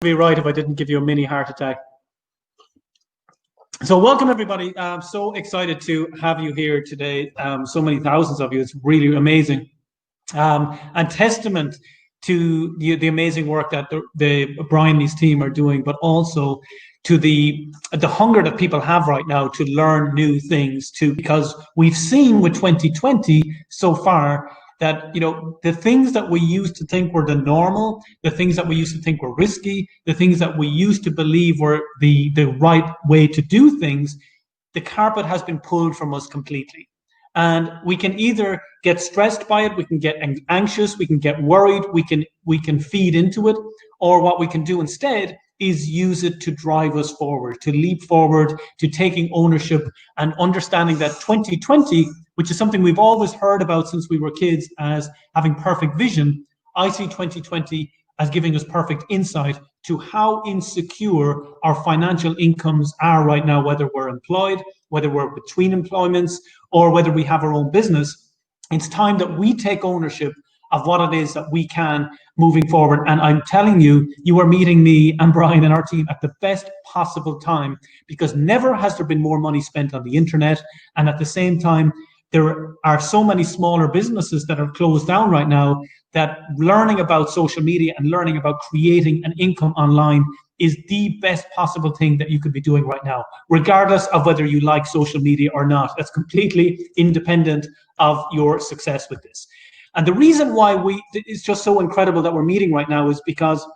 Be right if I didn't give you a mini heart attack. So welcome everybody. I'm so excited to have you here today. So many thousands of you. It's really amazing. And testament to the amazing work that the Brian and his team are doing, but also to the hunger that people have right now to learn new things because we've seen with 2020 so far that the things that we used to think were the normal, the things that we used to think were risky, the things that we used to believe were the right way to do things, the carpet has been pulled from us completely. And we can either get stressed by it, we can get anxious, we can get worried, we can feed into it, or what we can do instead is use it to drive us forward, to leap forward, to taking ownership and understanding that 2020, which is something we've always heard about since we were kids as having perfect vision, I see 2020 as giving us perfect insight to how insecure our financial incomes are right now, whether we're employed, whether we're between employments, or whether we have our own business. It's time that we take ownership of what it is that we can moving forward. And I'm telling you, you are meeting me and Brian and our team at the best possible time, because never has there been more money spent on the internet. And at the same time, there are so many smaller businesses that are closed down right now that learning about social media and learning about creating an income online is the best possible thing that you could be doing right now, regardless of whether you like social media or not. That's completely independent of your success with this. And the reason why it's just so incredible that we're meeting right now is because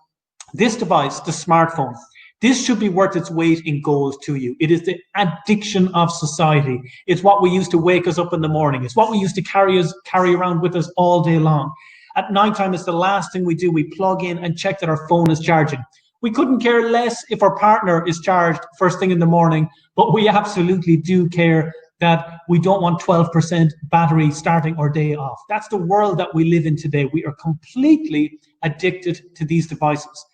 this device, the smartphone, this should be worth its weight in gold to you. It is the addiction of society. It's what we used to wake us up in the morning. It's what we used to carry around with us all day long. At nighttime, it's the last thing we do. We plug in and check that our phone is charging. We couldn't care less if our partner is charged first thing in the morning, but we absolutely do care that we don't want 12% battery starting our day off. That's the world that we live in today. We are completely addicted to these devices.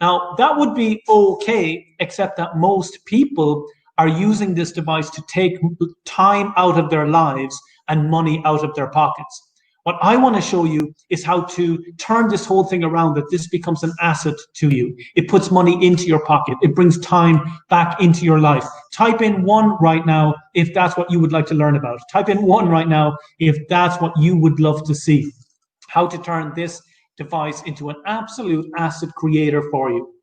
Now, that would be okay, except that most people are using this device to take time out of their lives and money out of their pockets. What I want to show you is how to turn this whole thing around, that this becomes an asset to you. It puts money into your pocket. It brings time back into your life. Type in 1 right now if that's what you would like to learn about. Type in 1 right now if that's what you would love to see. How to turn this device into an absolute asset creator for you.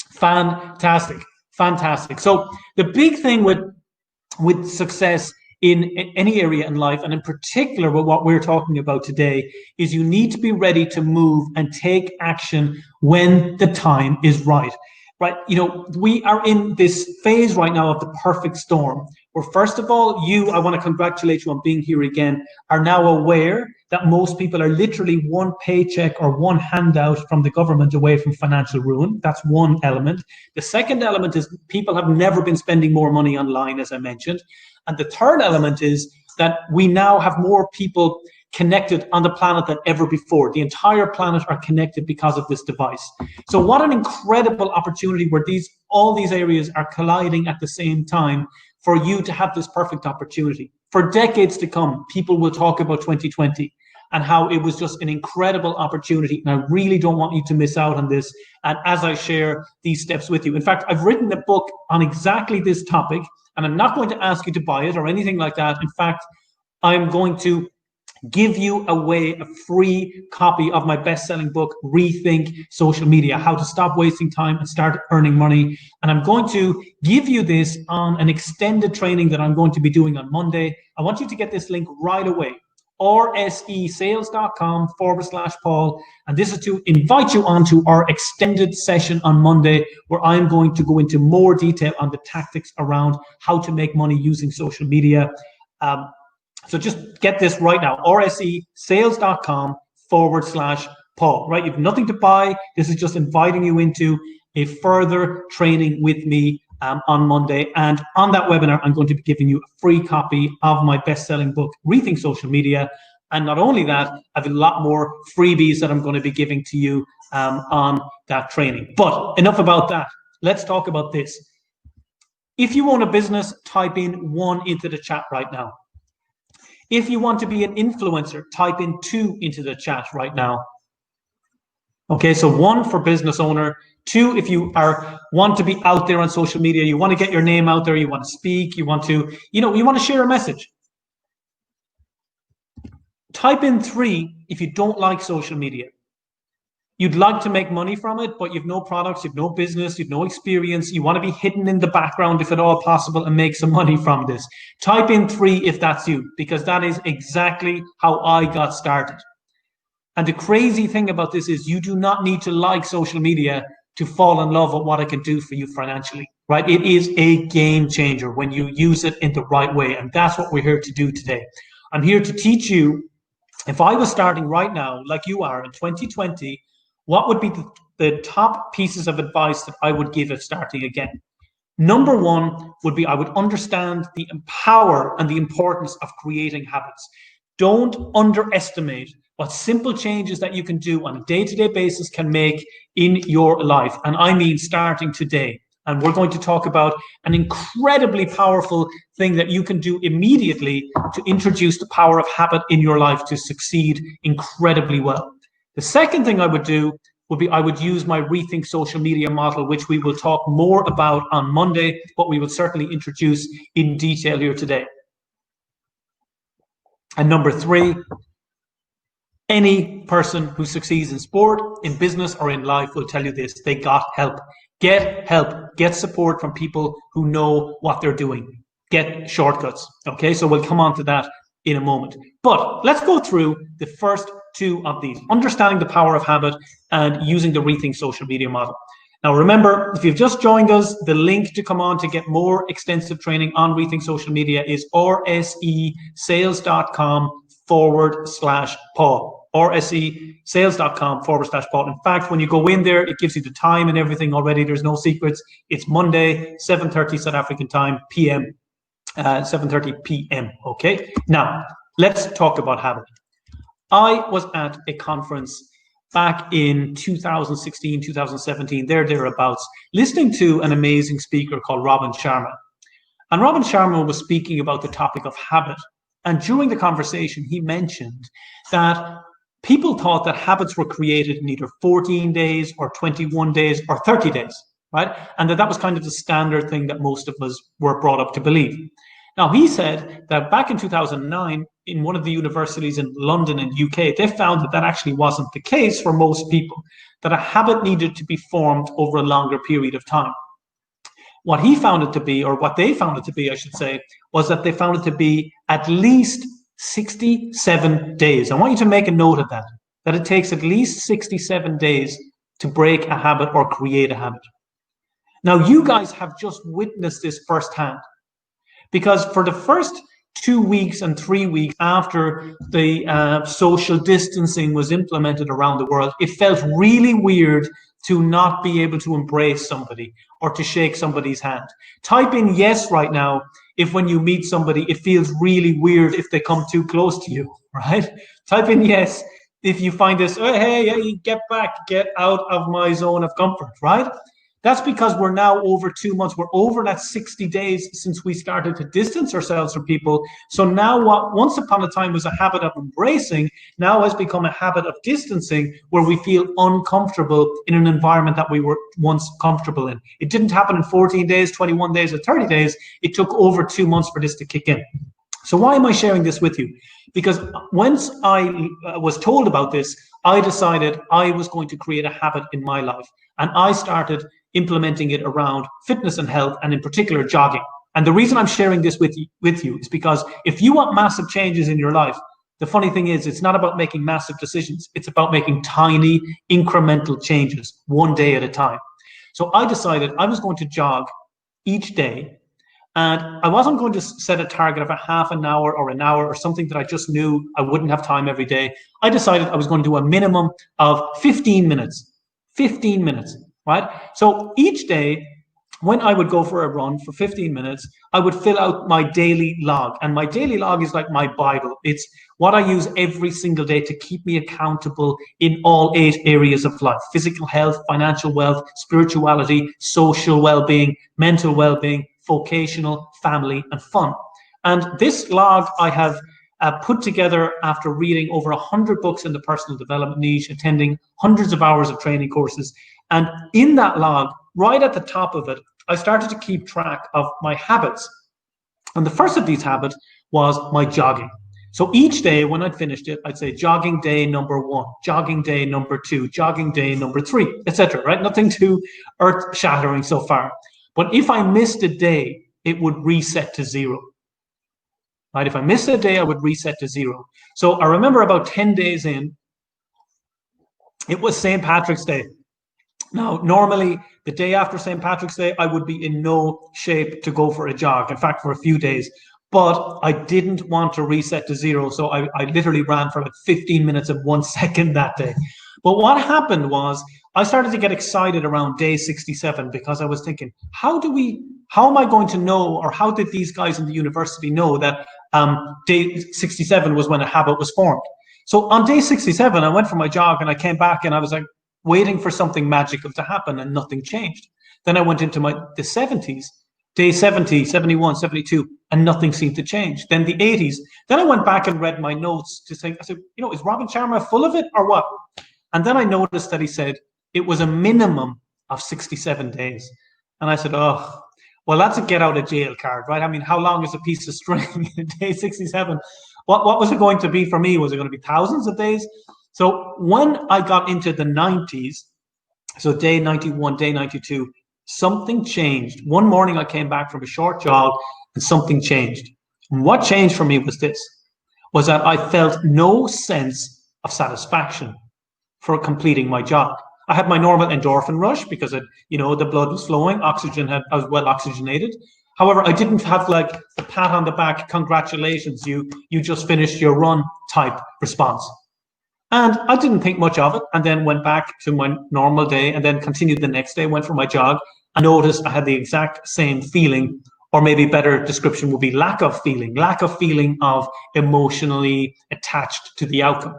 Fantastic. Fantastic. So the big thing with success in any area in life, and in particular with what we're talking about today, is you need to be ready to move and take action when the time is right. Right? We are in this phase right now of the perfect storm, where first of all, I want to congratulate you on being here again, are now aware that most people are literally one paycheck or one handout from the government away from financial ruin. That's one element. The second element is people have never been spending more money online, as I mentioned. And the third element is that we now have more people connected on the planet than ever before. The entire planet are connected because of this device. So what an incredible opportunity where all these areas are colliding at the same time for you to have this perfect opportunity. For decades to come, people will talk about 2020 and how it was just an incredible opportunity. And I really don't want you to miss out on this. And as I share these steps with you, in fact, I've written a book on exactly this topic, and I'm not going to ask you to buy it or anything like that. In fact, I'm going to give you away a free copy of my best-selling book, Rethink Social Media, How to Stop Wasting Time and Start Earning Money. And I'm going to give you this on an extended training that I'm going to be doing on Monday. I want you to get this link right away, rsesales.com/Paul. And this is to invite you onto our extended session on Monday, where I'm going to go into more detail on the tactics around how to make money using social media. So just get this right now, rsesales.com/Paul, right? You have nothing to buy. This is just inviting you into a further training with me on Monday. And on that webinar, I'm going to be giving you a free copy of my best-selling book, Rethink Social Media. And not only that, I have a lot more freebies that I'm going to be giving to you on that training. But enough about that. Let's talk about this. If you own a business, type in 1 into the chat right now. If you want to be an influencer, type in 2 into the chat right now. Okay, so 1 for business owner. 2, if you want to be out there on social media, you want to get your name out there, you want to speak, you want to, you want to share a message. Type in 3 if you don't like social media. You'd like to make money from it, but you've no products, you've no business, you've no experience. You want to be hidden in the background if at all possible and make some money from this. Type in 3 if that's you, because that is exactly how I got started. And the crazy thing about this is you do not need to like social media to fall in love with what it can do for you financially, right? It is a game changer when you use it in the right way. And that's what we're here to do today. I'm here to teach you, if I was starting right now, like you are in 2020, what would be the top pieces of advice that I would give at starting again? Number 1 would be I would understand the power and the importance of creating habits. Don't underestimate what simple changes that you can do on a day-to-day basis can make in your life. And I mean starting today. And we're going to talk about an incredibly powerful thing that you can do immediately to introduce the power of habit in your life to succeed incredibly well. The second thing I would do would be I would use my Rethink Social Media model, which we will talk more about on Monday, but we will certainly introduce in detail here today. And number 3, any person who succeeds in sport, in business, or in life will tell you this: they got help. Get help. Get support from people who know what they're doing. Get shortcuts. Okay, so we'll come on to that in a moment. But let's go through the first 2 of these: understanding the power of habit and using the Rethink Social Media model. Now, remember, if you've just joined us, the link to come on to get more extensive training on Rethink Social Media is rsesales.com/Paul. rsesales.com/Paul. In fact, when you go in there, it gives you the time and everything already. There's no secrets. It's Monday, 7:30 South African time, PM, 7:30 PM. Okay. Now, let's talk about habit. I was at a conference back in 2016, 2017, thereabouts, listening to an amazing speaker called Robin Sharma. And Robin Sharma was speaking about the topic of habit. And during the conversation, he mentioned that people thought that habits were created in either 14 days or 21 days or 30 days, right? And that was kind of the standard thing that most of us were brought up to believe. Now, he said that back in 2009, in one of the universities in London and UK, they found that that actually wasn't the case for most people, that a habit needed to be formed over a longer period of time. What he found it to be, or what they found it to be, I should say, was that they found it to be at least 67 days. I want you to make a note of that it takes at least 67 days to break a habit or create a habit. Now, you guys have just witnessed this firsthand, because for the first 2 weeks and 3 weeks after the social distancing was implemented around the world, it felt really weird to not be able to embrace somebody or to shake somebody's hand. Type in yes right now if when you meet somebody, it feels really weird if they come too close to you, right? Type in yes if you find this, oh, hey, get back, get out of my zone of comfort, right? That's because we're now over 2 months. We're over that 60 days since we started to distance ourselves from people. So now what once upon a time was a habit of embracing now has become a habit of distancing, where we feel uncomfortable in an environment that we were once comfortable in. It didn't happen in 14 days, 21 days, or 30 days. It took over 2 months for this to kick in. So why am I sharing this with you? Because once I was told about this, I decided I was going to create a habit in my life. And I started implementing it around fitness and health, and in particular jogging. And the reason I'm sharing this with you is because if you want massive changes in your life, the funny thing is it's not about making massive decisions. It's about making tiny incremental changes 1 day at a time. So I decided I was going to jog each day, and I wasn't going to set a target of a half an hour or an hour or something that I just knew I wouldn't have time every day. I decided I was going to do a minimum of 15 minutes. 15 minutes. Right? So each day, when I would go for a run for 15 minutes, I would fill out my daily log. And my daily log is like my Bible. It's what I use every single day to keep me accountable in all 8 areas of life: physical health, financial wealth, spirituality, social well-being, mental well-being, vocational, family, and fun. And this log I have put together after reading over 100 books in the personal development niche, attending hundreds of hours of training courses. And in that log, right at the top of it, I started to keep track of my habits. And the first of these habits was my jogging. So each day when I'd finished it, I'd say jogging day number 1, jogging day number 2, jogging day number 3, etc. Right? Nothing too earth-shattering so far. But if I missed a day, it would reset to 0. Right? If I missed a day, I would reset to 0. So I remember about 10 days in, it was St. Patrick's Day. Now, normally, the day after St. Patrick's Day, I would be in no shape to go for a jog. In fact, for a few days. But I didn't want to reset to 0. So I literally ran for like 15 minutes and 1 second that day. But what happened was I started to get excited around day 67 because I was thinking, how am I going to know, or how did these guys in the university know that day 67 was when a habit was formed? So on day 67, I went for my jog and I came back and I was like waiting for something magical to happen and nothing changed. Then I went into the 70s, day 70, 71, 72, and nothing seemed to change. Then the 80s. Then I went back and read my notes to say, I said, is Robin Sharma full of it or what? And then I noticed that he said it was a minimum of 67 days. And I said, oh, well, that's a get out of jail card, right? I mean, how long is a piece of string in day 67? What was it going to be for me? Was it going to be thousands of days? So when I got into the 90s, so day 91, day 92, something changed. One morning I came back from a short jog and something changed. And what changed for me was that I felt no sense of satisfaction for completing my jog. I had my normal endorphin rush because the blood was flowing, I was well oxygenated. However, I didn't have like the pat on the back, congratulations, you just finished your run type response. And I didn't think much of it, and then went back to my normal day and then continued the next day, went for my jog, and noticed I had the exact same feeling, or maybe better description would be lack of feeling of emotionally attached to the outcome.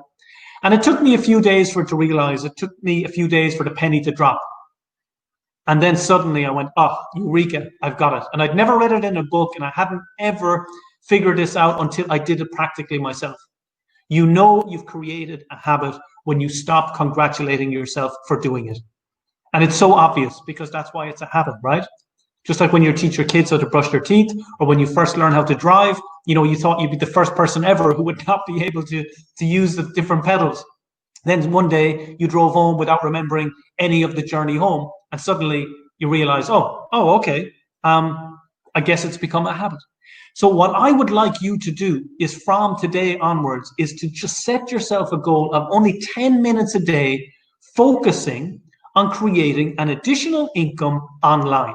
And it took me a few days for it to realize, it took me a few days for the penny to drop. And then suddenly I went, oh, eureka, I've got it. And I'd never read it in a book, and I hadn't ever figured this out until I did it practically myself. You know you've created a habit when you stop congratulating yourself for doing it. And it's so obvious because that's why it's a habit, right? Just like when you teach your kids how to brush their teeth, or when you first learn how to drive, you thought you'd be the first person ever who would not be able to use the different pedals. Then one day you drove home without remembering any of the journey home, and suddenly you realize, okay, I guess it's become a habit. So what I would like you to do is, from today onwards, is to just set yourself a goal of only 10 minutes a day, focusing on creating an additional income online.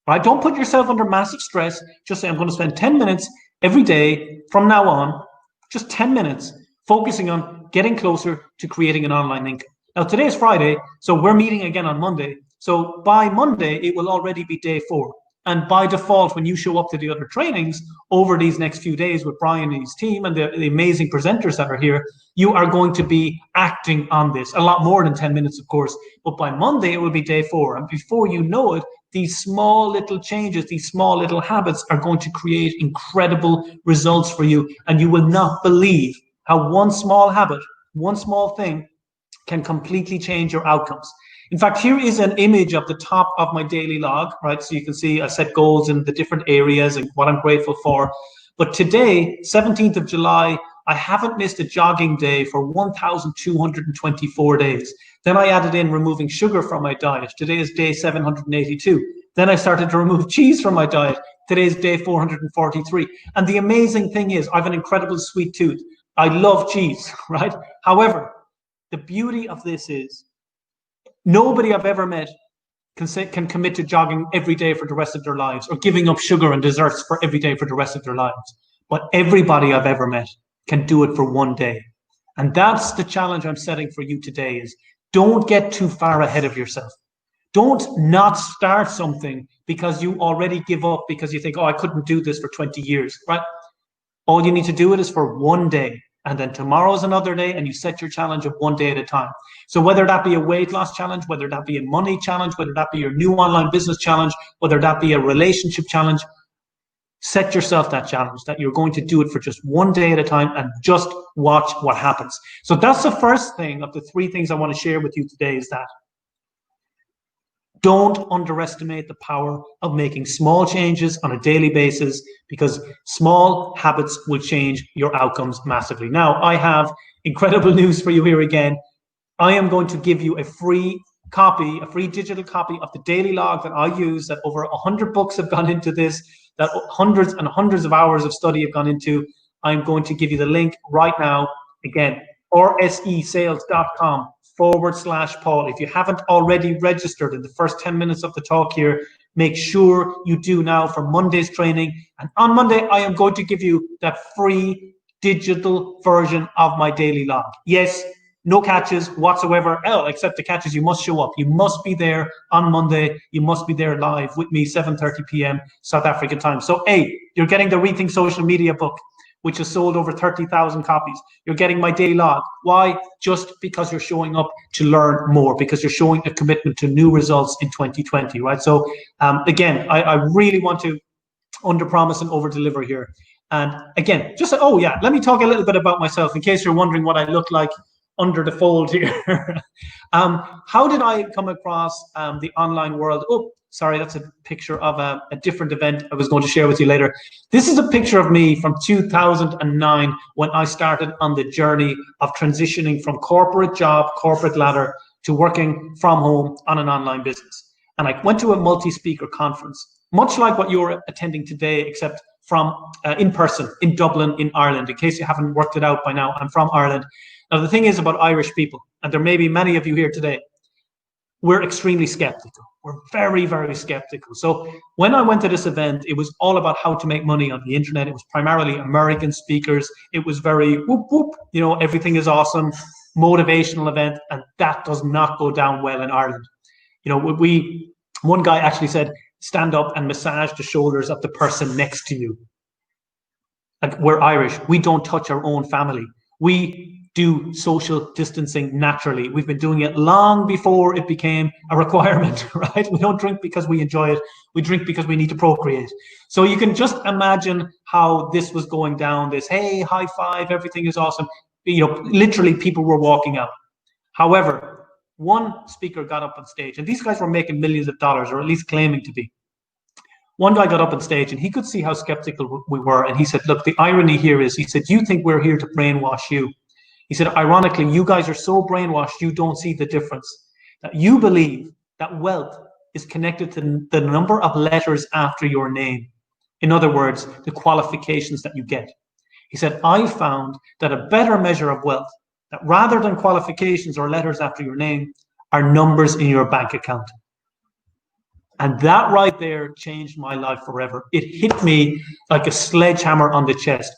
Right? Don't put yourself under massive stress. Just say, I'm going to spend 10 minutes every day from now on, just 10 minutes, focusing on getting closer to creating an online income. Now, today is Friday, so we're meeting again on Monday. So by Monday, it will already be day 4. And by default, when you show up to the other trainings over these next few days with Brian and his team and the amazing presenters that are here, you are going to be acting on this. A lot more than 10 minutes, of course. But by Monday, it will be day 4. And before you know it, these small little changes, these small little habits are going to create incredible results for you. And you will not believe how one small habit, one small thing can completely change your outcomes. In fact, here is an image of the top of my daily log, right? So you can see I set goals in the different areas and what I'm grateful for. But today, 17th of July, I haven't missed a jogging day for 1,224 days. Then I added in removing sugar from my diet. Today is day 782. Then I started to remove cheese from my diet. Today is day 443. And the amazing thing is, I have an incredible sweet tooth. I love cheese, right? However, the beauty of this is, nobody I've ever met can commit to jogging every day for the rest of their lives, or giving up sugar and desserts for every day for the rest of their lives. But everybody I've ever met can do it for one day. And that's the challenge I'm setting for you today, is don't get too far ahead of yourself. Don't not start something because you already give up because you think, I couldn't do this for 20 years, right? All you need to do it is for one day. And then tomorrow's another day, and you set your challenge of one day at a time. So whether that be a weight loss challenge, whether that be a money challenge, whether that be your new online business challenge, whether that be a relationship challenge, Set yourself that challenge that you're going to do it for just one day at a time and just watch what happens. So that's the first thing of the three things I want to share with you today, is that don't underestimate the power of making small changes on a daily basis, because small habits will change your outcomes massively. Now, I have incredible news for you here again. I am going to give you a free copy, a free digital copy of the daily log that I use, that over 100 books have gone into this, that hundreds and hundreds of hours of study have gone into. I'm going to give you the link right now. Again, rsesales.com/Paul. If you haven't already registered in the first 10 minutes of the talk here, make sure you do now for Monday's training. And on Monday, I am going to give you that free digital version of my daily log. Yes, no catches whatsoever. Except the catches, you must show up. You must be there on Monday. You must be there live with me, 7:30 p.m. South African time. So, you're getting the Rethink Social Media book, which has sold over 30,000 copies. You're getting my daily log. Why? Just because you're showing up to learn more, because you're showing a commitment to new results in 2020, right? So, again, I really want to under-promise and over-deliver here. And again, let me talk a little bit about myself in case you're wondering what I look like under the fold here. How did I come across the online world? Oh, sorry, that's a picture of a different event I was going to share with you later. This is a picture of me from 2009 when I started on the journey of transitioning from corporate ladder, to working from home on an online business. And I went to a multi-speaker conference, much like what you're attending today, except from in person in Dublin, in Ireland. In case you haven't worked it out by now, I'm from Ireland. Now, the thing is about Irish people, and there may be many of you here today, we're extremely skeptical. We're very, very skeptical. So when I went to this event, it was all about how to make money on the internet. It was primarily American speakers. It was very whoop, whoop, everything is awesome, motivational event, and that does not go down well in Ireland. One guy actually said, stand up and massage the shoulders of the person next to you. Like, we're Irish. We don't touch our own family. We do social distancing naturally. We've been doing it long before it became a requirement, right? We don't drink because we enjoy it. We drink because we need to procreate. So you can just imagine how this was going down. This, hey, high five, everything is awesome. Literally people were walking out. However, one speaker got up on stage, and these guys were making millions of dollars, or at least claiming to be. One guy got up on stage and he could see how skeptical we were. And he said, look, the irony here is, he said, you think we're here to brainwash you. He said, ironically, you guys are so brainwashed, you don't see the difference. That you believe that wealth is connected to the number of letters after your name. In other words, the qualifications that you get. He said, I found that a better measure of wealth, that rather than qualifications or letters after your name, are numbers in your bank account. And that right there changed my life forever. It hit me like a sledgehammer on the chest.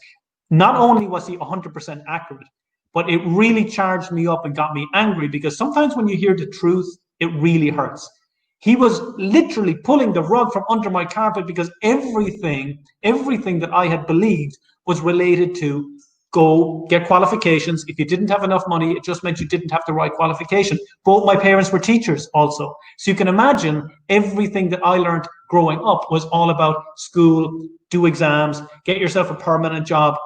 Not only was he 100% accurate, but it really charged me up and got me angry, because sometimes when you hear the truth, it really hurts. He was literally pulling the rug from under my carpet, because everything that I had believed was related to go get qualifications. If you didn't have enough money, it just meant you didn't have the right qualification. Both my parents were teachers also. So you can imagine everything that I learned growing up was all about school, do exams, get yourself a permanent job.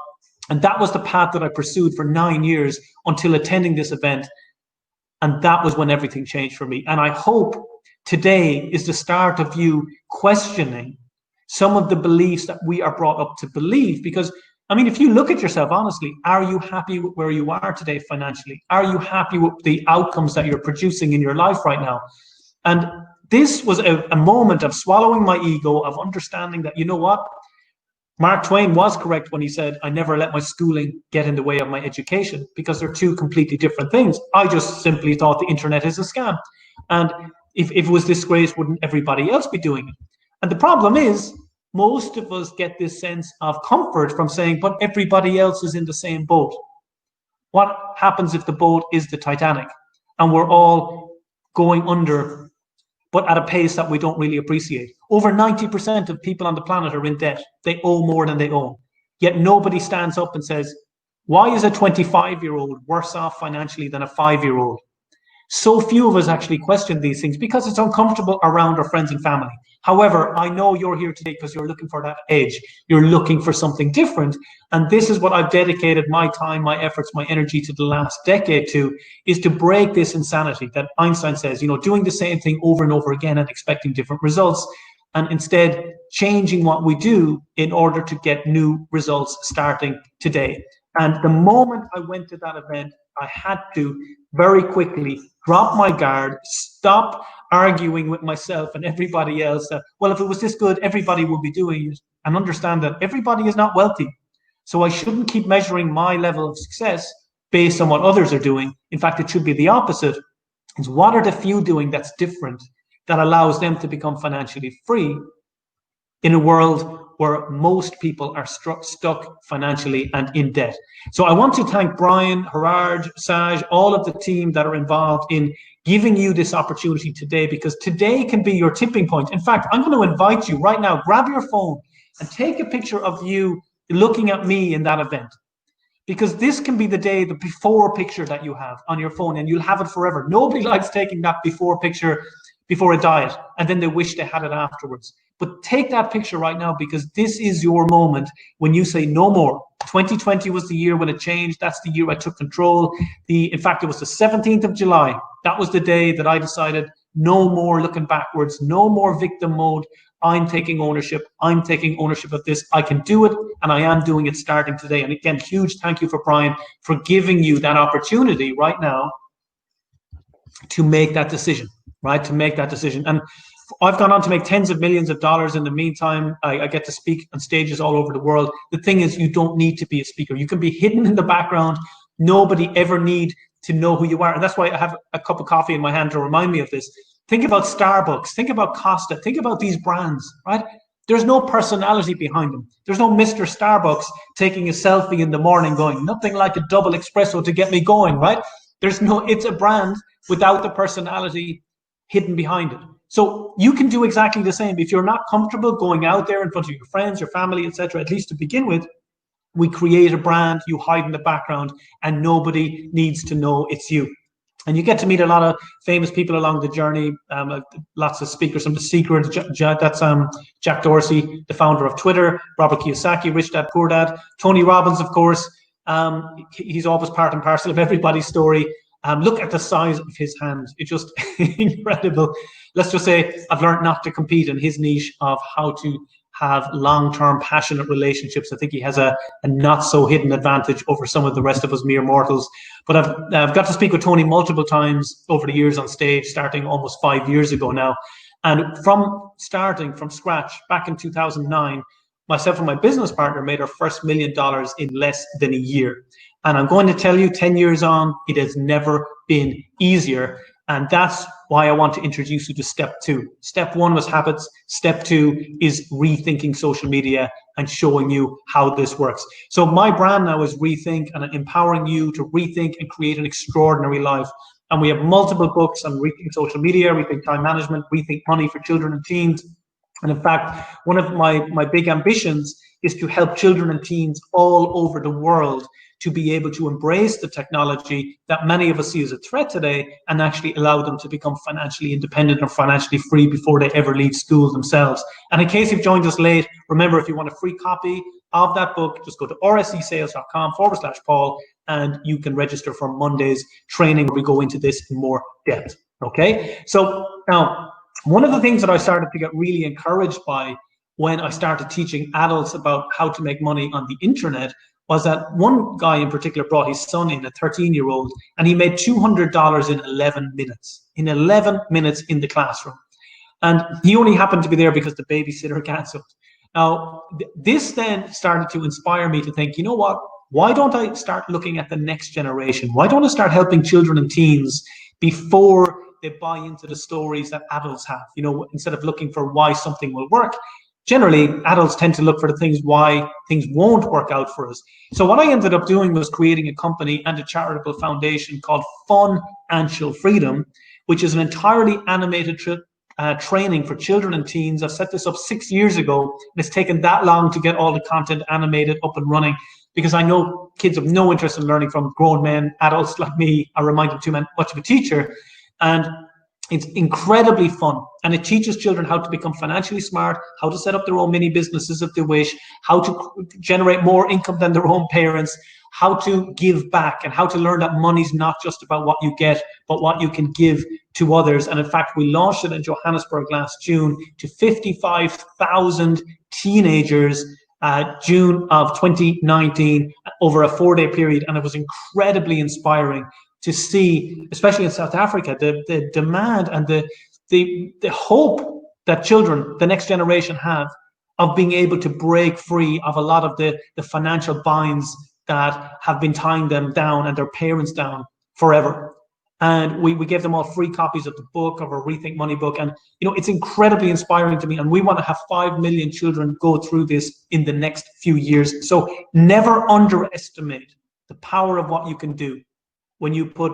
And that was the path that I pursued for 9 years until attending this event. And that was when everything changed for me. And I hope today is the start of you questioning some of the beliefs that we are brought up to believe. Because, I mean, if you look at yourself honestly, are you happy with where you are today financially? Are you happy with the outcomes that you're producing in your life right now? And this was a moment of swallowing my ego, of understanding that, you know what? Mark Twain was correct when he said, I never let my schooling get in the way of my education, because they're two completely different things. I just simply thought the internet is a scam. And if it was disgraced, wouldn't everybody else be doing it? And the problem is, most of us get this sense of comfort from saying, but everybody else is in the same boat. What happens if the boat is the Titanic and we're all going under, but at a pace that we don't really appreciate? Over 90% of people on the planet are in debt. They owe more than they own. Yet nobody stands up and says, why is a 25-year-old worse off financially than a 5-year-old? So few of us actually question these things because it's uncomfortable around our friends and family. However, I know you're here today because you're looking for that edge. You're looking for something different. And this is what I've dedicated my time, my efforts, my energy to the last decade to, is to break this insanity that Einstein says, doing the same thing over and over again and expecting different results, and instead changing what we do in order to get new results starting today. And the moment I went to that event, I had to very quickly drop my guard, stop arguing with myself and everybody else that, well, if it was this good, everybody would be doing it, and understand that everybody is not wealthy. So I shouldn't keep measuring my level of success based on what others are doing. In fact, it should be the opposite. It's what are the few doing that's different that allows them to become financially free in a world where most people are stuck financially and in debt. So I want to thank Brian, Gerard, Saj, all of the team that are involved in giving you this opportunity today, because today can be your tipping point. In fact, I'm going to invite you right now, grab your phone and take a picture of you looking at me in that event. Because this can be the day, the before picture that you have on your phone, and you'll have it forever. Nobody likes taking that before picture before a diet, and then they wish they had it afterwards. But take that picture right now, because this is your moment when you say no more. 2020 was the year when it changed. That's the year I took control. In fact, it was the 17th of July. That was the day that I decided no more looking backwards, no more victim mode. I'm taking ownership. I'm taking ownership of this. I can do it, and I am doing it starting today. And again, huge thank you for Brian for giving you that opportunity right now to make that decision, right? To make that decision. And I've gone on to make tens of millions of dollars in the meantime. I get to speak on stages all over the world. The thing is, you don't need to be a speaker. You can be hidden in the background. Nobody ever need to know who you are. And that's why I have a cup of coffee in my hand to remind me of this. Think about Starbucks. Think about Costa. Think about these brands, right? There's no personality behind them. There's no Mr. Starbucks taking a selfie in the morning going, nothing like a double espresso to get me going, right? It's a brand without the personality hidden behind it. So you can do exactly the same. If you're not comfortable going out there in front of your friends, your family, etc., at least to begin with, we create a brand, you hide in the background, and nobody needs to know it's you. And you get to meet a lot of famous people along the journey, lots of speakers from The Secret. That's Jack Dorsey, the founder of Twitter, Robert Kiyosaki, Rich Dad Poor Dad, Tony Robbins, of course. He's always part and parcel of everybody's story. Look at the size of his hand. It's just incredible. Let's just say I've learned not to compete in his niche of how to have long-term passionate relationships. I think he has a not so hidden advantage over some of the rest of us mere mortals. But I've got to speak with Tony multiple times over the years on stage, starting almost 5 years ago now. And starting from scratch back in 2009, myself and my business partner made our first $1 million in less than a year. And I'm going to tell you, 10 years on, it has never been easier. And that's why I want to introduce you to step 2. Step 1 was habits. Step 2 is rethinking social media and showing you how this works. So my brand now is Rethink, and I'm empowering you to rethink and create an extraordinary life. And we have multiple books on Rethink Social Media, Rethink Time Management, Rethink Money for children and teens. And in fact, one of my big ambitions is to help children and teens all over the world to be able to embrace the technology that many of us see as a threat today, and actually allow them to become financially independent or financially free before they ever leave school themselves. And in case you've joined us late, remember, if you want a free copy of that book, just go to rsesales.com/Paul, and you can register for Monday's training where we go into this in more depth. Okay, so now, one of the things that I started to get really encouraged by when I started teaching adults about how to make money on the internet was that one guy in particular brought his son in, a 13-year-old, and he made $200 in 11 minutes. In 11 minutes in the classroom. And he only happened to be there because the babysitter canceled. Now, this then started to inspire me to think, you know what? Why don't I start looking at the next generation? Why don't I start helping children and teens before they buy into the stories that adults have? You know, instead of looking for why something will work, generally, adults tend to look for the things why things won't work out for us. So what I ended up doing was creating a company and a charitable foundation called Financial Freedom, which is an entirely animated training for children and teens. I've set this up 6 years ago, and it's taken that long to get all the content animated up and running, because I know kids have no interest in learning from grown men, adults like me. I remind them too much of a teacher. And it's incredibly fun, and it teaches children how to become financially smart, how to set up their own mini businesses if they wish, how to generate more income than their own parents, how to give back, and how to learn that money's not just about what you get, but what you can give to others. And in fact, we launched it in Johannesburg last June to 55,000 teenagers, June of 2019, over a 4-day period. And it was incredibly inspiring to see, especially in South Africa, the demand and the hope that children, the next generation, have of being able to break free of a lot of the financial binds that have been tying them down and their parents down forever. And we gave them all free copies of the book, of our Rethink Money book. And, it's incredibly inspiring to me. And we want to have 5 million children go through this in the next few years. So never underestimate the power of what you can do when you put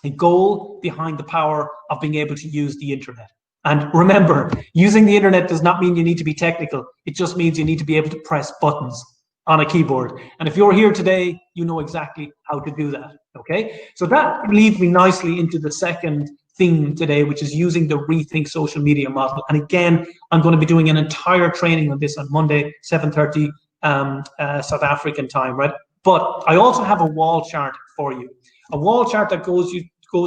a goal behind the power of being able to use the internet. And remember, using the internet does not mean you need to be technical. It just means you need to be able to press buttons on a keyboard. And if you're here today, you know exactly how to do that, okay? So that leads me nicely into the second theme today, which is using the Rethink Social Media model. And again, I'm going to be doing an entire training on this on Monday, 7:30 South African time, right? But I also have a wall chart for you. A wall chart that goes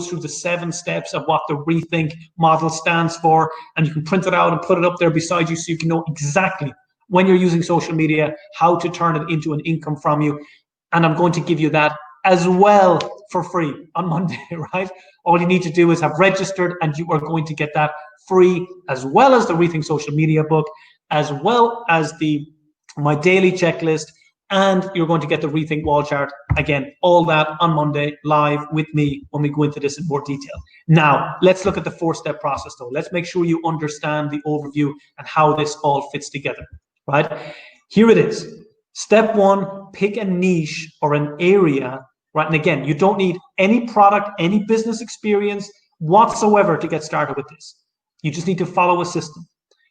through the 7 steps of what the Rethink model stands for, and you can print it out and put it up there beside you so you can know exactly when you're using social media how to turn it into an income from you. And I'm going to give you that as well for free on Monday, right? All you need to do is have registered, and you are going to get that free, as well as the Rethink Social Media book, as well as my daily checklist, and you're going to get the Rethink wall chart. Again, all that on Monday live with me when we go into this in more detail. Now, let's look at the 4-step process though. Let's make sure you understand the overview and how this all fits together, right? Here it is. Step 1, pick a niche or an area, right? And again, you don't need any product, any business experience whatsoever to get started with this. You just need to follow a system.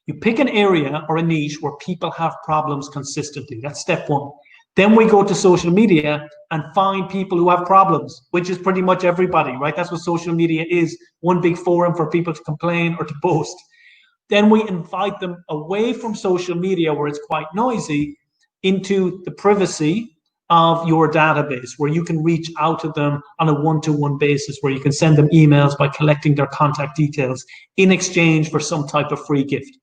You pick an area or a niche where people have problems consistently. That's step 1. Then we go to social media and find people who have problems, which is pretty much everybody, right? That's what social media is, one big forum for people to complain or to boast. Then we invite them away from social media, where it's quite noisy, into the privacy of your database, where you can reach out to them on a one-to-one basis, where you can send them emails by collecting their contact details in exchange for some type of free gift.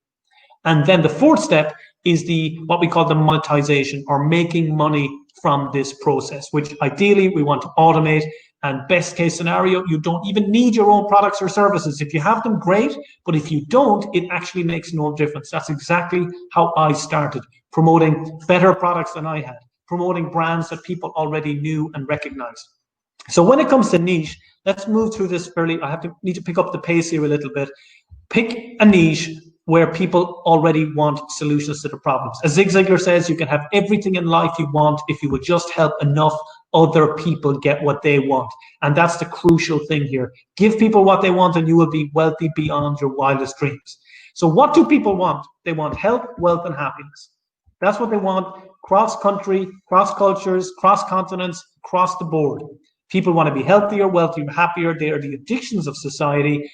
And then the 4th step is what we call the monetization, or making money from this process, which ideally we want to automate. And best case scenario, you don't even need your own products or services. If you have them, great. But if you don't, it actually makes no difference. That's exactly how I started, promoting better products than I had, promoting brands that people already knew and recognized. So when it comes to niche, let's move through this fairly. Need to pick up the pace here a little bit. Pick a niche where people already want solutions to the problems. As Zig Ziglar says, you can have everything in life you want if you would just help enough other people get what they want. And that's the crucial thing here. Give people what they want and you will be wealthy beyond your wildest dreams. So what do people want? They want health, wealth, and happiness. That's what they want, cross country, cross cultures, cross continents, across the board. People want to be healthier, wealthier, happier. They are the addictions of society.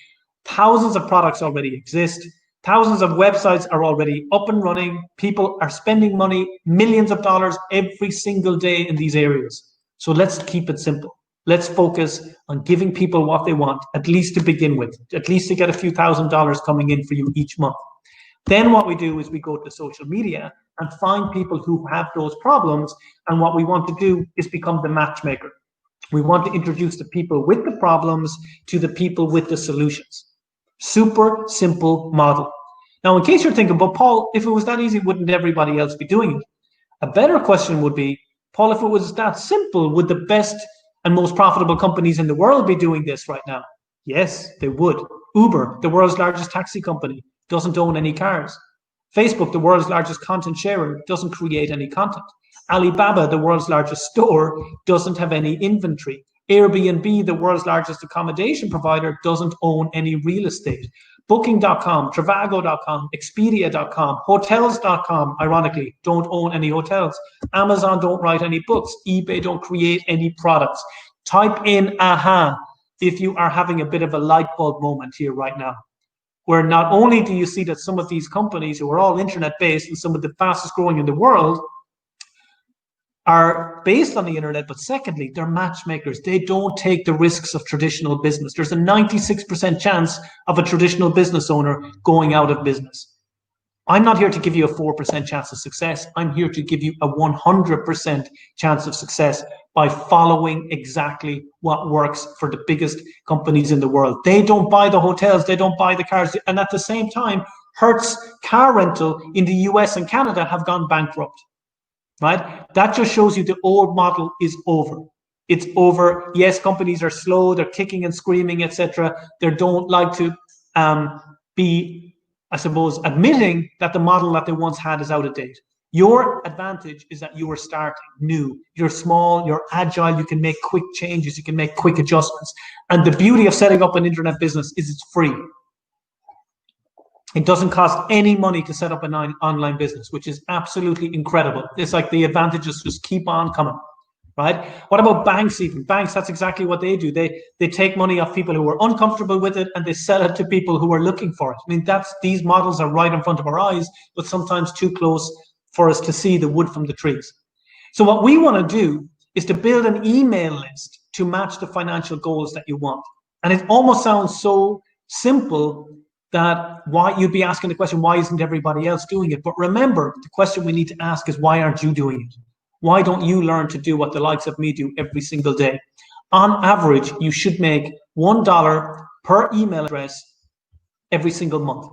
Thousands of products already exist. Thousands of websites are already up and running. People are spending money, millions of dollars every single day in these areas. So let's keep it simple. Let's focus on giving people what they want, at least to begin with, at least to get a few $1,000s coming in for you each month. Then what we do is we go to social media and find people who have those problems. And what we want to do is become the matchmaker. We want to introduce the people with the problems to the people with the solutions. Super simple model. Now, in case you're thinking, but Paul, if it was that easy, wouldn't everybody else be doing it? A better question would be, Paul, if it was that simple, would the best and most profitable companies in the world be doing this right now? Yes, they would. Uber, the world's largest taxi company, doesn't own any cars. Facebook, the world's largest content sharer, doesn't create any content. Alibaba, the world's largest store, doesn't have any inventory. Airbnb, the world's largest accommodation provider, doesn't own any real estate. Booking.com, Trivago.com, Expedia.com, Hotels.com, ironically, don't own any hotels. Amazon don't write any books. eBay don't create any products. Type in AHA if you are having a bit of a light bulb moment here right now, where not only do you see that some of these companies who are all internet based and some of the fastest growing in the world are based on the internet, but secondly, they're matchmakers. They don't take the risks of traditional business. There's a 96% chance of a traditional business owner going out of business. I'm not here to give you a 4% chance of success. I'm here to give you a 100% chance of success by following exactly what works for the biggest companies in the world. They don't buy the hotels, they don't buy the cars, and at the same time, Hertz Car Rental in the US and Canada have gone bankrupt, right? That just shows you the old model is over. It's over. Yes, companies are slow, they're kicking and screaming, etc. They don't like to be, I suppose, admitting that the model that they once had is out of date. Your advantage is that you are starting new. You're small, you're agile, you can make quick changes, you can make quick adjustments. And the beauty of setting up an internet business is it's free. It doesn't cost any money to set up an online business, which is absolutely incredible. It's like the advantages just keep on coming, right? What about banks even? Banks, that's exactly what they do. They take money off people who are uncomfortable with it and they sell it to people who are looking for it. I mean, these models are right in front of our eyes, but sometimes too close for us to see the wood from the trees. So what we want to do is to build an email list to match the financial goals that you want. And it almost sounds so simple that why you'd be asking the question, why isn't everybody else doing it? But remember, the question we need to ask is, why aren't you doing it? Why don't you learn to do what the likes of me do every single day? On average, you should make $1 per email address every single month.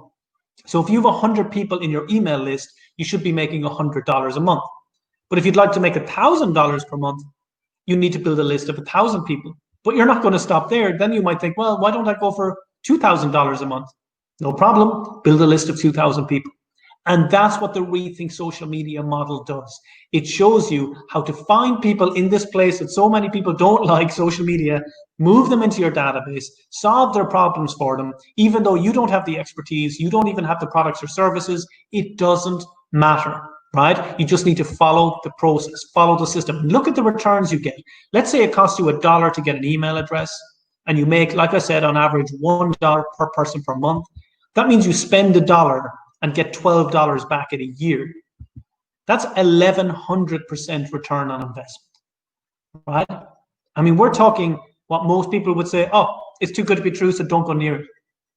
So if you have 100 people in your email list, you should be making $100 a month. But if you'd like to make $1,000 per month, you need to build a list of 1,000 people. But you're not going to stop there. Then you might think, well, why don't I go for $2,000 a month? No problem. Build a list of 2,000 people. And that's what the Rethink Social Media model does. It shows you how to find people in this place that so many people don't like social media, move them into your database, solve their problems for them, even though you don't have the expertise, you don't even have the products or services, it doesn't matter, right? You just need to follow the process, follow the system. Look at the returns you get. Let's say it costs you $1 to get an email address, and you make, like I said, on average, $1 per person per month. That means you spend $1 and get $12 back in a year. That's 1,100% return on investment, right? I mean, we're talking what most people would say, oh, it's too good to be true, so don't go near it.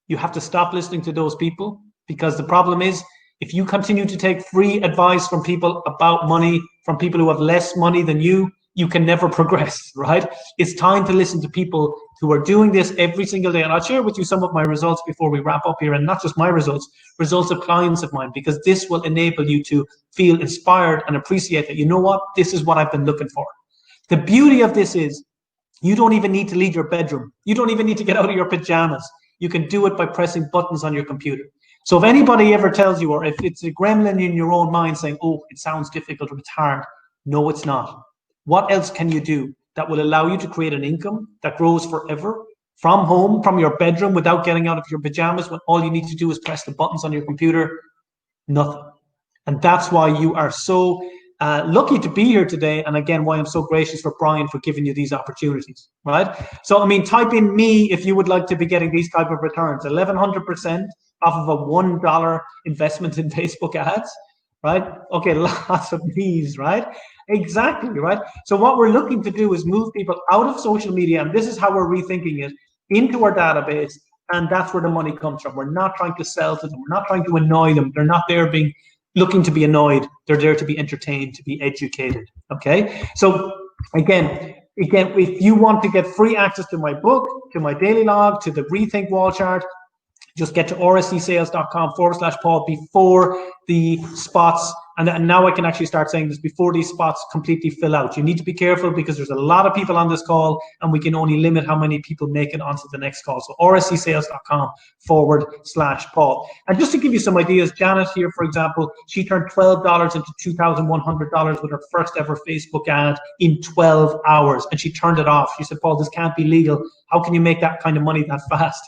You have to stop listening to those people, because the problem is, if you continue to take free advice from people about money, from people who have less money than you can never progress, right? It's time to listen to people who are doing this every single day. And I'll share with you some of my results before we wrap up here, and not just my results of clients of mine, because this will enable you to feel inspired and appreciate that, you know what, this is what I've been looking for. The beauty of this is you don't even need to leave your bedroom. You don't even need to get out of your pajamas. You can do it by pressing buttons on your computer. So if anybody ever tells you, or if it's a gremlin in your own mind saying, oh, it sounds difficult or it's hard, no, it's not. What else can you do that will allow you to create an income that grows forever from home, from your bedroom, without getting out of your pajamas, when all you need to do is press the buttons on your computer? Nothing. And that's why you are so lucky to be here today. And again, why I'm so gracious for Brian for giving you these opportunities, right? So, I mean, type in me if you would like to be getting these type of returns, 1,100% off of a $1 investment in Facebook ads, right? Okay, lots of me's, right? Exactly, right? So what we're looking to do is move people out of social media, and this is how we're rethinking it, into our database, and that's where the money comes from. We're not trying to sell to them. We're not trying to annoy them. They're not there looking to be annoyed. They're there to be entertained, to be educated, okay? So again, if you want to get free access to my book, to my daily log, to the Rethink wall chart, just get to rscsales.com/Paul before the spots, and now I can actually start saying this, before these spots completely fill out. You need to be careful because there's a lot of people on this call and we can only limit how many people make it onto the next call. So rscsales.com/Paul. And just to give you some ideas, Janet here, for example, she turned $12 into $2,100 with her first ever Facebook ad in 12 hours, and she turned it off. She said, Paul, this can't be legal. How can you make that kind of money that fast?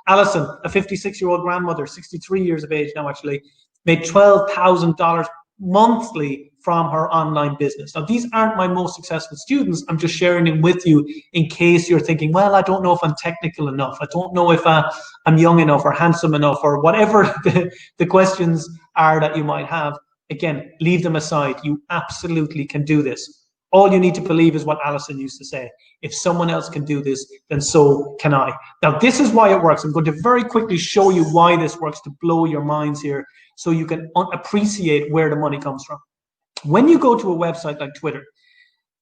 Alison, a 56-year-old grandmother, 63 years of age now actually, made $12,000 monthly from her online business. Now, these aren't my most successful students. I'm just sharing them with you in case you're thinking, well, I don't know if I'm technical enough. I don't know if I'm young enough or handsome enough or whatever the questions are that you might have. Again, leave them aside. You absolutely can do this. All you need to believe is what Alison used to say. If someone else can do this, then so can I. Now, this is why it works. I'm going to very quickly show you why this works to blow your minds here so you can appreciate where the money comes from. When you go to a website like Twitter,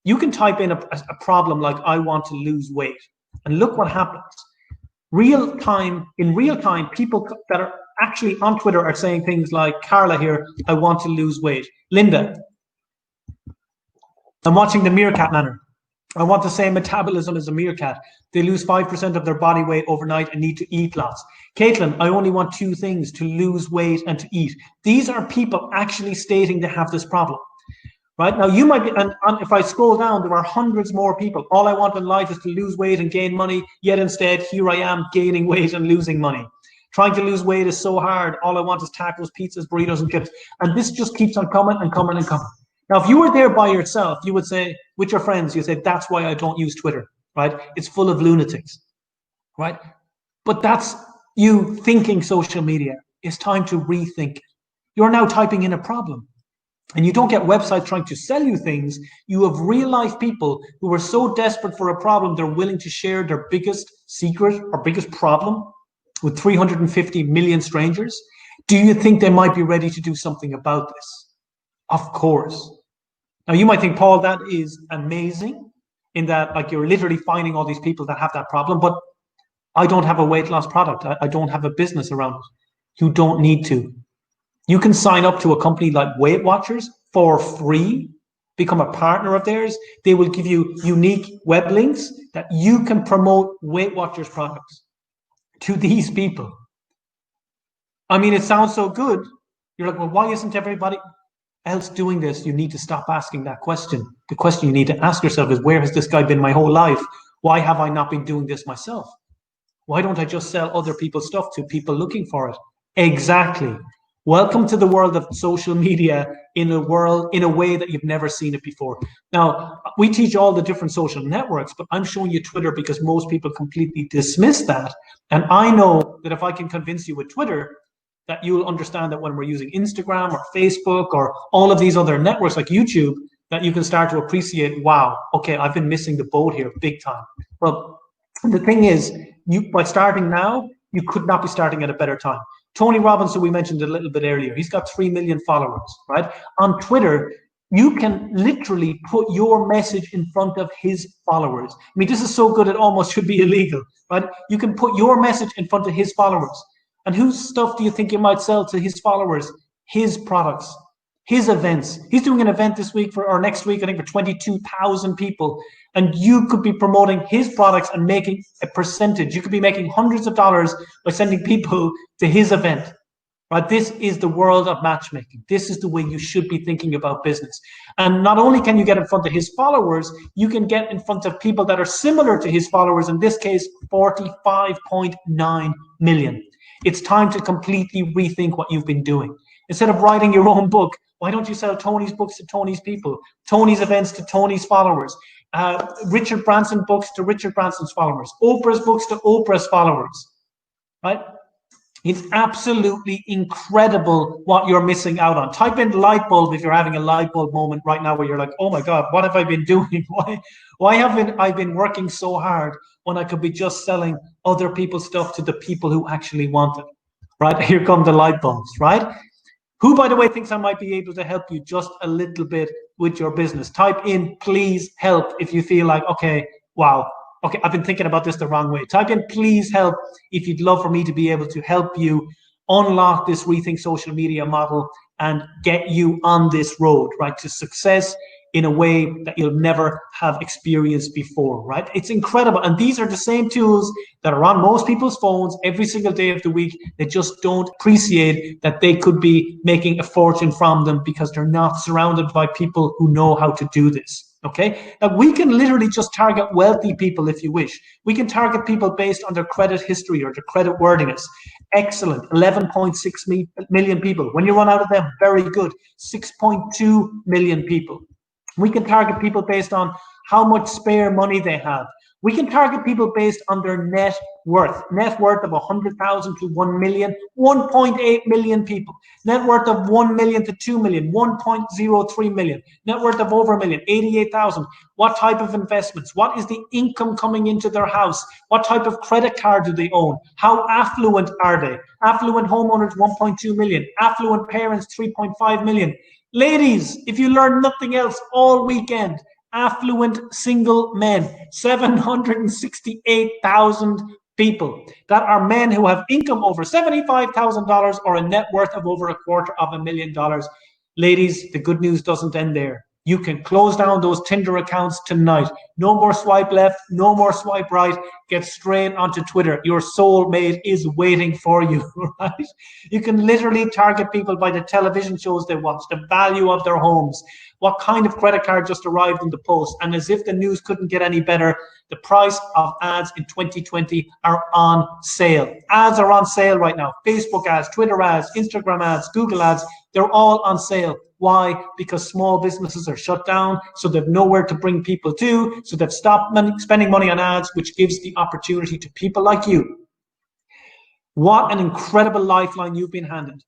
you can type in a problem like, I want to lose weight. And look what happens. In real time, people that are actually on Twitter are saying things like, Carla here, I want to lose weight. Linda, I'm watching the Meerkat Manor. I want the same metabolism as a meerkat. They lose 5% of their body weight overnight and need to eat lots. Caitlin, I only want 2 things, to lose weight and to eat. These are people actually stating they have this problem. Right now, you might be, and if I scroll down, there are hundreds more people. All I want in life is to lose weight and gain money. Yet instead, here I am gaining weight and losing money. Trying to lose weight is so hard. All I want is tacos, pizzas, burritos, and chips. And this just keeps on coming and coming and coming. Now, if you were there by yourself, you would say, with your friends, you say, that's why I don't use Twitter, right? It's full of lunatics, right? But that's you thinking social media. It's time to rethink it. You're now typing in a problem. And you don't get websites trying to sell you things. You have real life people who are so desperate for a problem, they're willing to share their biggest secret or biggest problem with 350 million strangers. Do you think they might be ready to do something about this? Of course. Now, you might think, Paul, that is amazing in that, like, you're literally finding all these people that have that problem, but I don't have a weight loss product. I don't have a business around it. You don't need to. You can sign up to a company like Weight Watchers for free, become a partner of theirs. They will give you unique web links that you can promote Weight Watchers products to these people. I mean, it sounds so good. You're like, well, why isn't everybody else doing this? You need to stop asking that question. The question you need to ask yourself is, where has this guy been my whole life? Why have I not been doing this myself? Why don't I just sell other people's stuff to people looking for it? Exactly. Welcome to the world of social media in a way that you've never seen it before. Now, we teach all the different social networks, but I'm showing you Twitter because most people completely dismiss that. And I know that if I can convince you with Twitter, that you'll understand that when we're using Instagram or Facebook or all of these other networks like YouTube, that you can start to appreciate, wow, okay, I've been missing the boat here big time. Well, the thing is, by starting now, you could not be starting at a better time. Tony Robbins, who we mentioned a little bit earlier, he's got 3 million followers, right? On Twitter, you can literally put your message in front of his followers. I mean, this is so good, it almost should be illegal, right? You can put your message in front of his followers. And whose stuff do you think you might sell to his followers? His products, his events. He's doing an event this week or next week, I think, for 22,000 people. And you could be promoting his products and making a percentage. You could be making hundreds of dollars by sending people to his event. Right? This is the world of matchmaking. This is the way you should be thinking about business. And not only can you get in front of his followers, you can get in front of people that are similar to his followers, in this case, 45.9 million. It's time to completely rethink what you've been doing. Instead of writing your own book, why don't you sell Tony's books to Tony's people, Tony's events to Tony's followers, Richard Branson books to Richard Branson's followers, Oprah's books to Oprah's followers, right? It's absolutely incredible what you're missing out on. Type in light bulb if you're having a light bulb moment right now where you're like, oh my God, what have I been doing? Why haven't I been working so hard when I could be just selling other people's stuff to the people who actually want it, right? Here come the light bulbs, right? Who, by the way, thinks I might be able to help you just a little bit with your business? Type in, please help, if you feel like, okay, wow, okay, I've been thinking about this the wrong way. Type in, please help, if you'd love for me to be able to help you unlock this Rethink Social Media model and get you on this road, right, to success in a way that you'll never have experienced before, right? It's incredible. And these are the same tools that are on most people's phones every single day of the week. They just don't appreciate that they could be making a fortune from them because they're not surrounded by people who know how to do this. Okay, now we can literally just target wealthy people if you wish. We can target people based on their credit history or their credit worthiness. Excellent, 11.6 million people. When you run out of them, very good, 6.2 million people. We can target people based on how much spare money they have. We can target people based on their net worth of 100,000 to 1 million, 1.8 million people. Net worth of 1 million to 2 million, 1.03 million. Net worth of over a million, 88,000. What type of investments? What is the income coming into their house? What type of credit card do they own? How affluent are they? Affluent homeowners, 1.2 million. Affluent parents, 3.5 million. Ladies, if you learn nothing else all weekend, affluent single men, 768,000 people that are men who have income over $75,000 or a net worth of over $250,000. Ladies, the good news doesn't end there. You can close down those Tinder accounts tonight. No more swipe left, no more swipe right. Get straight onto Twitter. Your soulmate is waiting for you, right? You can literally target people by the television shows they watch, the value of their homes, what kind of credit card just arrived in the post. And as if the news couldn't get any better, the price of ads in 2020 are on sale. Ads are on sale right now. Facebook ads, Twitter ads, Instagram ads, Google ads, they're all on sale. Why? Because small businesses are shut down, so they've nowhere to bring people to, so they've stopped spending money on ads, which gives the opportunity to people like you. What an incredible lifeline you've been handed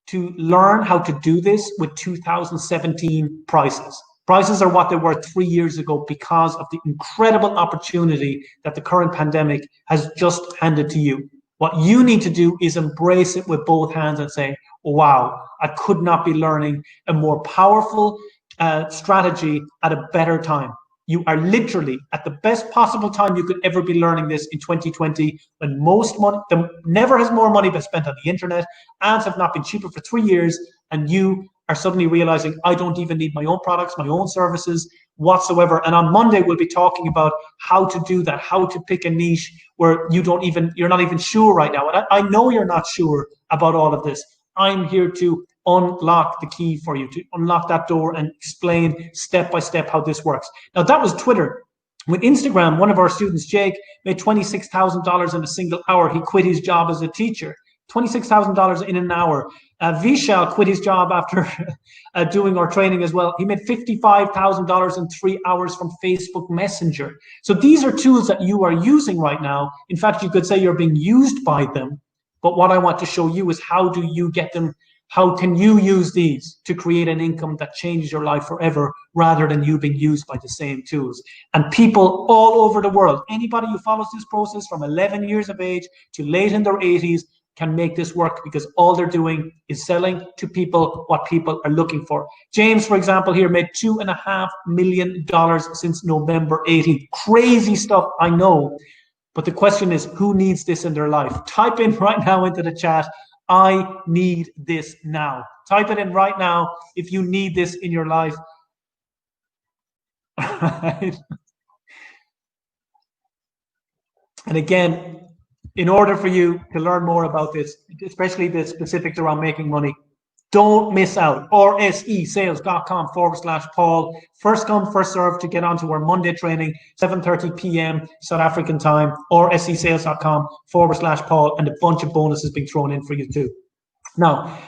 to learn how to do this with 2017 prices. Prices are what they were 3 years ago because of the incredible opportunity that the current pandemic has just handed to you. What you need to do is embrace it with both hands and say, wow, I could not be learning a more powerful strategy at a better time. You are literally at the best possible time you could ever be learning this in 2020, when most money, never has more money been spent on the internet, ads have not been cheaper for 3 years, and you are suddenly realizing, I don't even need my own products, my own services whatsoever. And on Monday, we'll be talking about how to do that, how to pick a niche where you're not even sure right now. And I know you're not sure about all of this. I'm here to unlock the key for you, to unlock that door and explain step by step how this works. Now, that was Twitter. With Instagram, one of our students, Jake, made $26,000 in a single hour. He quit his job as a teacher. $26,000 in an hour. Vishal quit his job after doing our training as well. He made $55,000 in 3 hours from Facebook Messenger. So these are tools that you are using right now. In fact, you could say you're being used by them. But what I want to show you is, how do you get them? How can you use these to create an income that changes your life forever, rather than you being used by the same tools? And people all over the world, anybody who follows this process from 11 years of age to late in their 80s, can make this work, because all they're doing is selling to people what people are looking for. James, for example, here made $2.5 million since November 18th. Crazy stuff, I know. But the question is, who needs this in their life? Type in right now into the chat, I need this now. Type it in right now if you need this in your life. And again, in order for you to learn more about this, especially the specifics around making money, don't miss out. rsesales.com/Paul. First come, first serve to get onto our Monday training, 7:30 p.m. South African time, rsesales.com/Paul, and a bunch of bonuses being thrown in for you too. Now,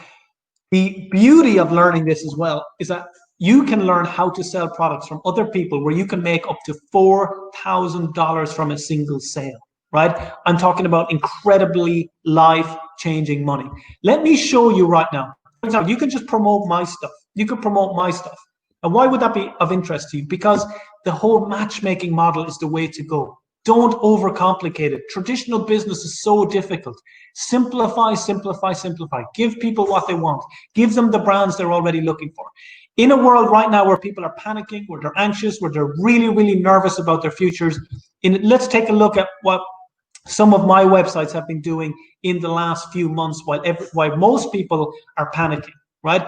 the beauty of learning this as well is that you can learn how to sell products from other people where you can make up to $4,000 from a single sale. Right? I'm talking about incredibly life-changing money. Let me show you right now. For example, you can just promote my stuff. You could promote my stuff. And why would that be of interest to you? Because the whole matchmaking model is the way to go. Don't overcomplicate it. Traditional business is so difficult. Simplify, simplify, simplify. Give people what they want. Give them the brands they're already looking for. In a world right now where people are panicking, where they're anxious, where they're really, really nervous about their futures, let's take a look at what some of my websites have been doing in the last few months, while most people are panicking, right?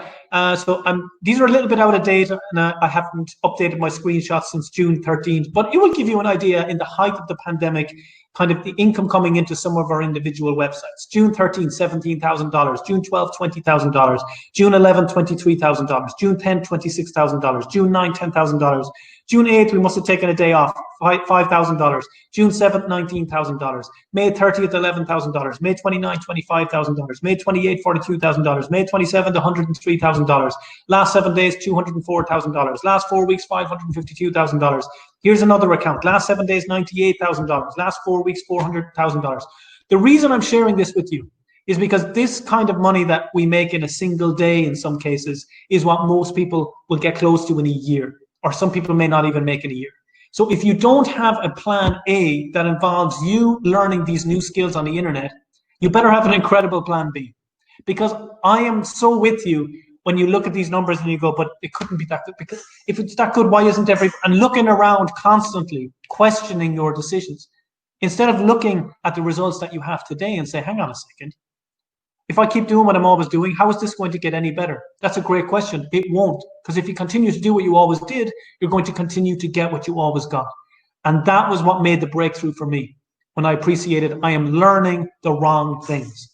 These are a little bit out of date, and I haven't updated my screenshots since June 13th, but it will give you an idea. In the height of the pandemic, kind of the income coming into some of our individual websites. June 13, $17,000. June 12, $20,000. June 11, $23,000. June 10, $26,000. June 9, $10,000. June 8th, we must have taken a day off, $5,000. June 7th, $19,000. May 30th, $11,000. May 29th, $25,000. May 28th, $42,000. May 27th, $103,000. Last 7 days, $204,000. Last 4 weeks, $552,000. Here's another account. Last 7 days, $98,000. Last 4 weeks, $400,000. The reason I'm sharing this with you is because this kind of money that we make in a single day, in some cases, is what most people will get close to in a year, or some people may not even make in a year. So if you don't have a plan A that involves you learning these new skills on the internet, you better have an incredible plan B. Because I am so with you when you look at these numbers and you go, but it couldn't be that good. Because if it's that good, why isn't and looking around constantly, questioning your decisions, instead of looking at the results that you have today and say, hang on a second, if I keep doing what I'm always doing, how is this going to get any better? That's a great question. It won't, because if you continue to do what you always did, you're going to continue to get what you always got. And that was what made the breakthrough for me, when I appreciated I am learning the wrong things.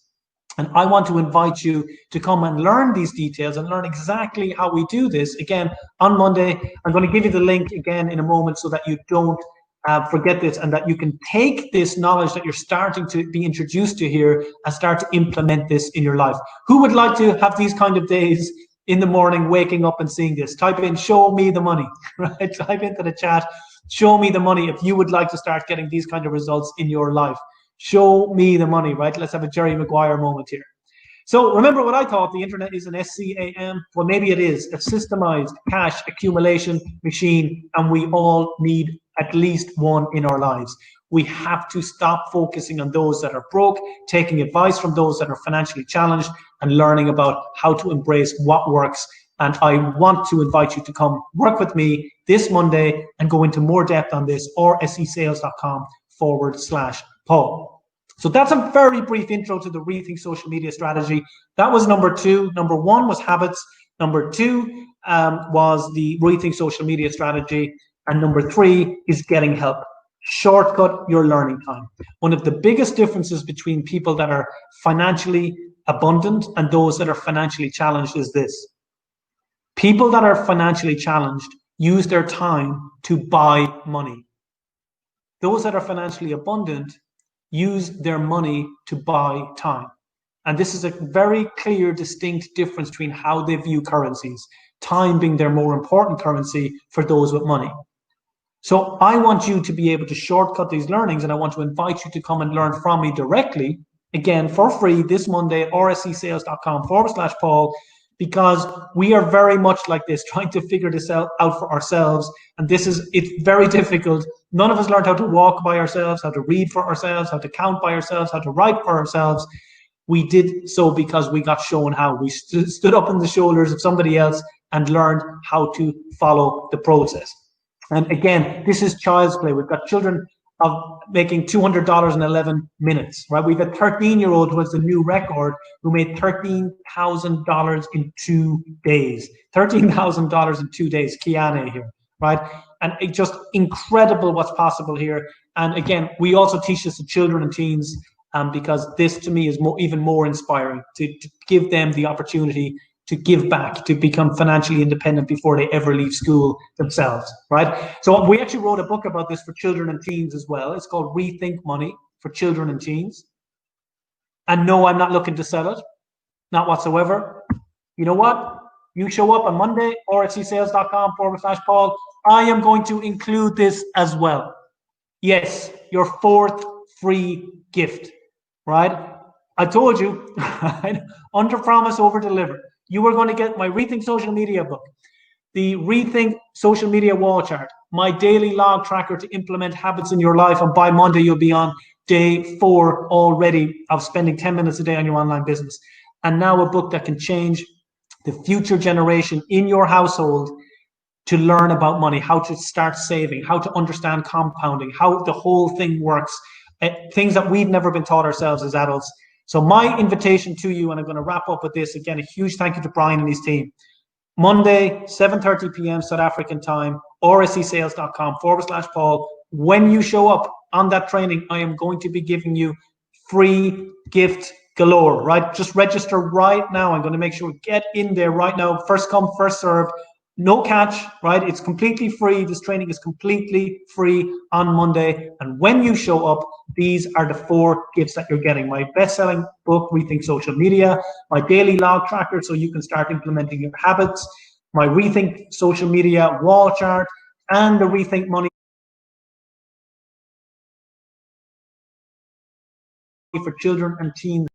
And I want to invite you to come and learn these details and learn exactly how we do this. Again, on Monday, I'm going to give you the link again in a moment so that you don't forget this, and that you can take this knowledge that you're starting to be introduced to here and start to implement this in your life. Who would like to have these kind of days in the morning, waking up and seeing this? Type in, show me the money, right? Type into the chat, show me the money, if you would like to start getting these kind of results in your life. Show me the money, right? Let's have a Jerry Maguire moment here. So remember what I thought, the internet is an SCAM. Well, maybe it is a systemized cash accumulation machine, and we all need at least one in our lives. We have to stop focusing on those that are broke, taking advice from those that are financially challenged, and learning about how to embrace what works. And I want to invite you to come work with me this Monday and go into more depth on this, rsesales.com/Paul. So that's a very brief intro to the Rethink Social Media strategy. That was number 2. Number 1 was habits. Number 2 was the Rethink Social Media strategy. And number 3 is getting help. Shortcut your learning time. One of the biggest differences between people that are financially abundant and those that are financially challenged is this. People that are financially challenged use their time to buy money. Those that are financially abundant use their money to buy time. And this is a very clear, distinct difference between how they view currencies, time being their more important currency for those with money. So I want you to be able to shortcut these learnings, and I want to invite you to come and learn from me directly, again, for free this Monday at rsesales.com/Paul, because we are very much like this, trying to figure this out for ourselves. And it's very difficult. None of us learned how to walk by ourselves, how to read for ourselves, how to count by ourselves, how to write for ourselves. We did so because we got shown how. We stood up on the shoulders of somebody else and learned how to follow the process. And again, this is child's play. We've got children of making $200 in 11 minutes, right? We've a 13-year-old who has the new record, who made $13,000 in 2 days. $13,000 in 2 days, Kiane here, right? And it's just incredible what's possible here. And again, we also teach this to children and teens, because this to me is even more inspiring, to give them the opportunity to give back, to become financially independent before they ever leave school themselves, right? So we actually wrote a book about this for children and teens as well. It's called Rethink Money for Children and Teens. And no, I'm not looking to sell it, not whatsoever. You know what? You show up on Monday, rsesales.com/Paul. I am going to include this as well. Yes, your 4th free gift, right? I told you, under promise, over deliver. You were going to get my Rethink Social Media book, the Rethink Social Media wall chart, my daily log tracker to implement habits in your life. And by Monday, you'll be on day 4 already of spending 10 minutes a day on your online business. And now a book that can change the future generation in your household to learn about money, how to start saving, how to understand compounding, how the whole thing works, things that we've never been taught ourselves as adults. So my invitation to you, and I'm going to wrap up with this, again, a huge thank you to Brian and his team. Monday, 7:30 p.m. South African time, rsesales.com/Paul. when you show up on that training, I am going to be giving you free gift galore, right? Just register right now. I'm going to make sure get in there right now. First come, first serve. No catch, right? It's completely free. This training is completely free on Monday. And when you show up, these are the 4 gifts that you're getting. My best-selling book, Rethink Social Media, my daily log tracker so you can start implementing your habits, my Rethink Social Media wall chart, and the Rethink Money for children and teens